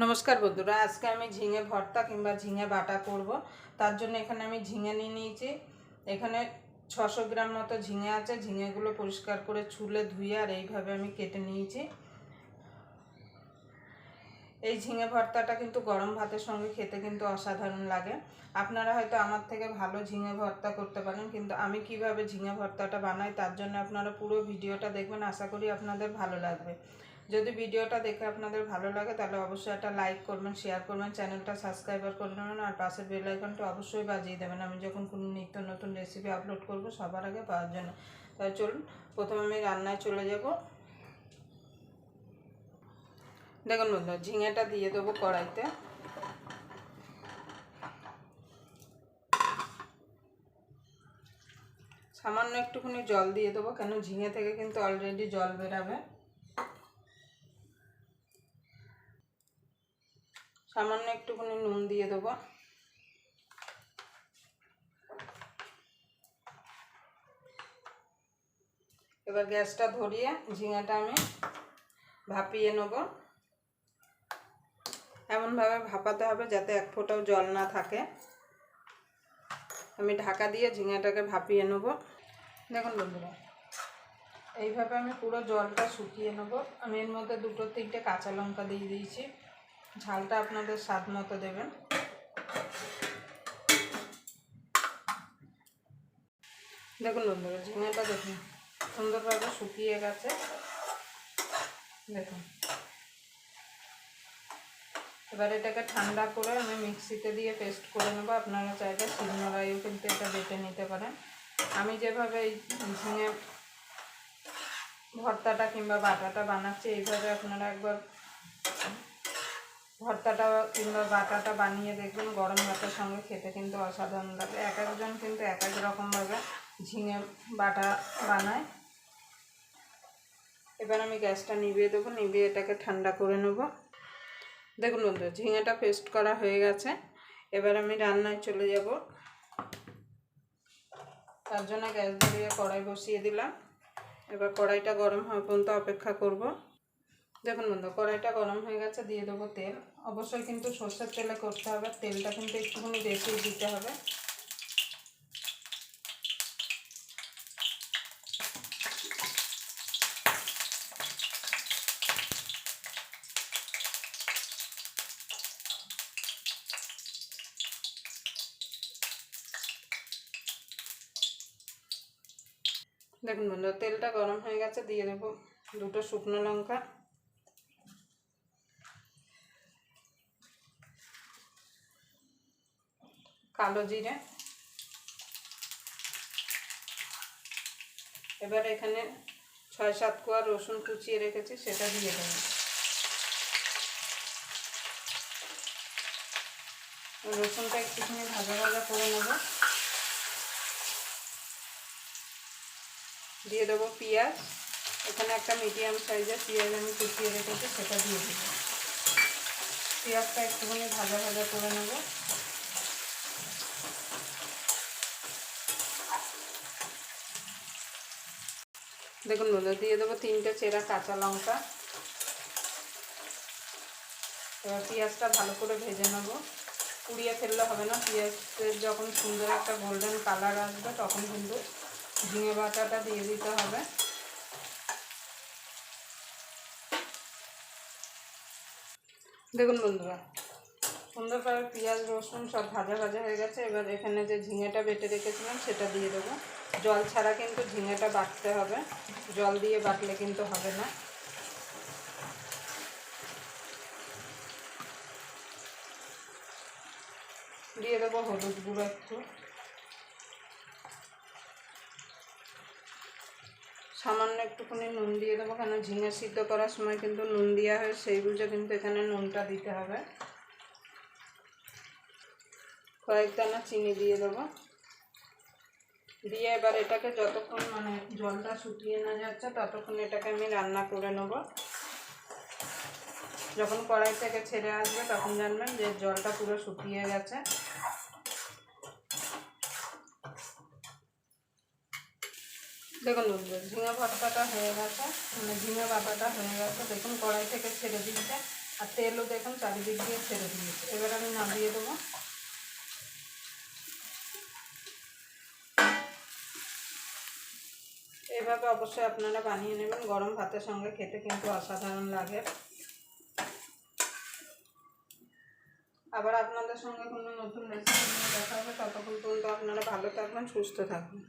नमस्कार बंधुरा आज के आमी झिंगे भर्ता किंबा झिंगे बाटा करब। तार जोन्नो एखाने आमी झिंगे निये निয়েছি। एखाने 600 ग्राम मतो झिंगे आछे। झिंगेगुलो परिष्कार करे छुले धुए और এইভাবে आमी केटे নিয়েছি। এই ঝিঙে ভর্তাটা কিন্তু গরম ভাতের সঙ্গে খেতে কিন্তু অসাধারণ লাগে। আপনারা হয়তো আমার থেকে ভালো ঝিঙে ভর্তা করতে পারেন, কিন্তু আমি কিভাবে ঝিঙে ভর্তাটা বানাই তার জন্য আপনারা পুরো ভিডিওটা দেখবেন। আশা করি আপনাদের ভালো লাগবে। যদি ভিডিওটা দেখে আপনাদের ভালো লাগে তাহলে অবশ্যই একটা লাইক করবেন, শেয়ার করবেন, চ্যানেলটা সাবস্ক্রাইব করে নেবেন আর পাশের বেল আইকনটা অবশ্যই বাজিয়ে দেবেন আমি যখন কোনো নিত্য নতুন রেসিপি আপলোড করব সবার আগে পাওয়ার জন্য। তাই চলুন প্রথমে আমি রান্নায় চলে যাব। দেখুন বন্ধু, ঝিঙেটা দিয়ে দেবো কড়াইতে। সামান্য একটুখানি জল দিয়ে দেবো, কেন ঝিঙে থেকে কিন্তু অলরেডি জল বেরাবে। সামান্য একটুখানি নুন দিয়ে দেবো। এবার গ্যাসটা ধরিয়ে ঝিঙেটা আমি ভাপিয়ে নেব। এমনভাবে ভাপাতে হবে যাতে এক ফোঁটাও জল না থাকে। আমি ঢাকা দিয়ে ঝিঙেটাকে ভাপিয়ে নেব। দেখুন বন্ধুরা, এইভাবে আমি পুরো জলটা শুকিয়ে নেব। আমি এর মধ্যে 2-3টে কাঁচা লঙ্কা দিয়ে দিয়েছি। ঝালটা আপনাদের স্বাদ মতো দেবেন। দেখুন বন্ধুরা, ঝিঙেটা দেখুন সুন্দরভাবে শুকিয়ে গেছে। দেখুন, এবার এটাকে ঠান্ডা করে আমি মিক্সিতে দিয়ে পেস্ট করে নেব। আপনারা চাইলে শিলনোড়ায়ও কিন্তু এটা বেটে নিতে পারেন। আমি যেভাবে এই ঝিঙে ভর্তাটা কিংবা বাটাটা বানাচ্ছি এইভাবে আপনারা একবার ভর্তাটা কিংবা বাটাটা বানিয়ে দেখবেন। গরম ভাতের সঙ্গে খেতে কিন্তু অসাধারণ লাগে। এক একজন কিন্তু এক এক রকমভাবে ঝিঙে বাটা বানায়। এবার আমি গ্যাসটা নিভিয়ে দেবো, নিভিয়ে এটাকে ঠান্ডা করে নেব। দেখুন বন্ধু, ঝিঙেটা পেস্ট করা হয়ে গেছে। এবার আমি রান্নায় চলে যাব। তার জন্য গ্যাস ধরিয়ে কড়াই বসিয়ে দিলাম। এবার কড়াইটা গরম হওয়া পর্যন্ত অপেক্ষা করব। দেখুন বন্ধু, কড়াইটা গরম হয়ে গেছে। দিয়ে দেবো তেল। অবশ্যই কিন্তু সর্ষের তেলে করতে হবে। তেলটা কিন্তু একটুখানি বেশি দিতে হবে। দেখুন বন্ধু, তেলটা গরম হয়ে গেছে। দিয়ে দেবো 2টো শুকনো লঙ্কা, কালো জিরে। এবার এখানে 6-7 কোয়া রসুন কুচিয়ে রেখেছি, সেটা দিয়ে দেবো। রসুনটা একটুখানি ভাজা ভাজা করে নেব। দিয়ে দেবো পেঁয়াজ। এখানে একটা মিডিয়াম সাইজের পেঁয়াজ আমি কুচিয়ে রেখেছি, সেটা দিয়ে দেবো। পেঁয়াজটা একটুখানি ভাজা ভাজা করে নেব। দেখুন বন্ধু, দিয়ে দেবো 3টে চেরা কাঁচা লঙ্কা। এবার পেঁয়াজটা ভালো করে ভেজে নেব। পুড়িয়ে ফেললে হবে না। পেঁয়াজের যখন সুন্দর একটা গোল্ডেন কালার আসবে তখন কিন্তু ঝিঙে বাটাটা দিয়ে দিতে হবে। দেখুন বন্ধুরা, সুন্দরভাবে পেঁয়াজ রসুন সব ভাজা ভাজা হয়ে গেছে। এবার এখানে যে ঝিঙেটা বেটে রেখেছিলাম সেটা দিয়ে দেবো। জল ছাড়া কিন্তু ঝিঙেটা বাটতে হবে, জল দিয়ে বাটলে কিন্তু হবে না। দিয়ে দেবো হলুদ গুঁড়ো একটু, সামান্য একটুখানি নুন দিয়ে দেবো। কেন ঝিঙে সিদ্ধ করার সময় কিন্তু নুন দেওয়া হয়, সেই বুঝে কিন্তু এখানে নুনটা দিতে হবে। কয়েক দানা চিনি দিয়ে দেবো। দিয়ে এবার এটাকে যতক্ষণ জলটা শুকিয়ে না যাচ্ছে ততক্ষণ এটাকে আমি রান্না করে নেব। যখন কড়াই থেকে ছেড়ে আসবে তখন জানবেন যে জলটা পুরো শুকিয়ে গেছে। দেখুন বন্ধু, ঝিঙে ভর্তাটা হয়ে গেছে, ঝিঙে বাটাটা হয়ে গেছে। দেখুন কড়াই থেকে ছেড়ে দিচ্ছে। আর তেলও দেখুন চারিদিক দিয়ে ছেড়ে দিয়েছে। এবার আমি নামিয়ে দেবো। এভাবে অবশ্যই আপনারা বানিয়ে নেবেন, গরম ভাতের সঙ্গে খেতে কিন্তু অসাধারণ লাগে। আবার আপনাদের সঙ্গে কোনো নতুন রেসিপি নিয়ে দেখা হবে। ততক্ষণ পর্যন্ত আপনারা ভালো থাকবেন, সুস্থ থাকবেন।